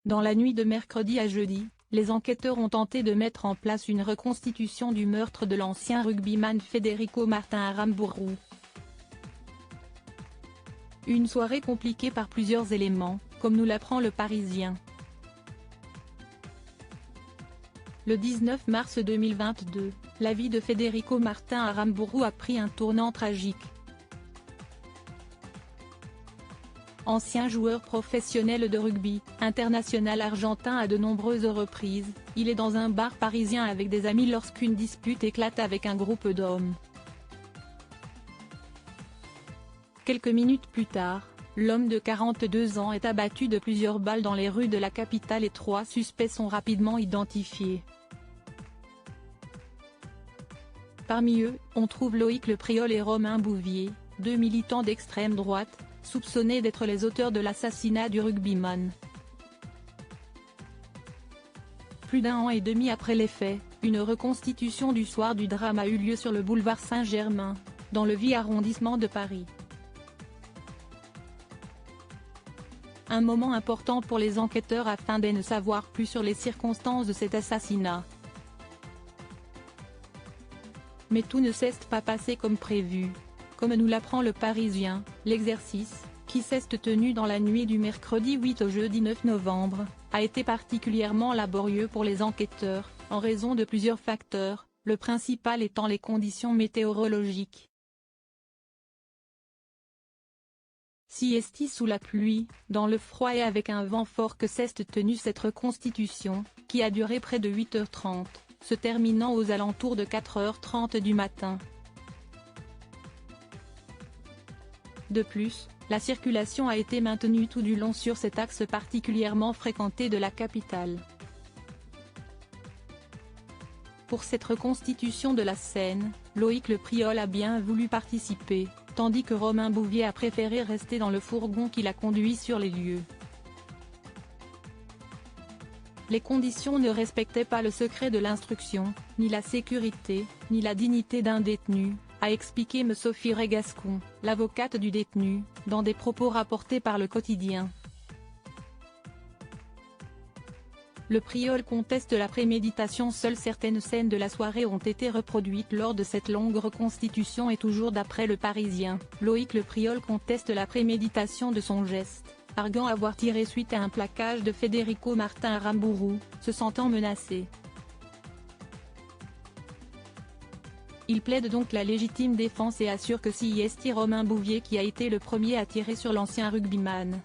Dans la nuit de mercredi à jeudi, les enquêteurs ont tenté de mettre en place une reconstitution du meurtre de l'ancien rugbyman Federico Martin Aramburu. Une soirée compliquée par plusieurs éléments, comme nous l'apprend Le Parisien. Le 19 mars 2022, la vie de Federico Martin Aramburu a pris un tournant tragique. Ancien joueur professionnel de rugby, international argentin à de nombreuses reprises, il est dans un bar parisien avec des amis lorsqu'une dispute éclate avec un groupe d'hommes. Quelques minutes plus tard, l'homme de 42 ans est abattu de plusieurs balles dans les rues de la capitale et 3 suspects sont rapidement identifiés. Parmi eux, on trouve Loïc Le Priol et Romain Bouvier, 2 militants d'extrême droite, soupçonnés d'être les auteurs de l'assassinat du rugbyman. Plus d'un an et demi après les faits, une reconstitution du soir du drame a eu lieu sur le boulevard Saint-Germain, dans le 8e arrondissement de Paris. Un moment important pour les enquêteurs afin d'en savoir plus sur les circonstances de cet assassinat. Mais tout ne s'est pas passé comme prévu. Comme nous l'apprend Le Parisien, l'exercice, qui s'est tenu dans la nuit du mercredi 8 au jeudi 9 novembre, a été particulièrement laborieux pour les enquêteurs, en raison de plusieurs facteurs, le principal étant les conditions météorologiques. Siesti sous la pluie, dans le froid et avec un vent fort que s'est tenue cette reconstitution, qui a duré près de 8h30, se terminant aux alentours de 4h30 du matin. De plus, la circulation a été maintenue tout du long sur cet axe particulièrement fréquenté de la capitale. Pour cette reconstitution de la scène, Loïc Le Priol a bien voulu participer, tandis que Romain Bouvier a préféré rester dans le fourgon qui l'a conduit sur les lieux. Les conditions ne respectaient pas le secret de l'instruction, ni la sécurité, ni la dignité d'un détenu, a expliqué me Sophie Régascon, l'avocate du détenu, dans des propos rapportés par Le Quotidien. Le Priol conteste la préméditation. Seules certaines scènes de la soirée ont été reproduites lors de cette longue reconstitution et toujours d'après Le Parisien, Loïc Le Priol conteste la préméditation de son geste, arguant avoir tiré suite à un plaquage de Federico Martin Aramburu, se sentant menacé. Il plaide donc la légitime défense et assure que c'est Romain Bouvier qui a été le premier à tirer sur l'ancien rugbyman.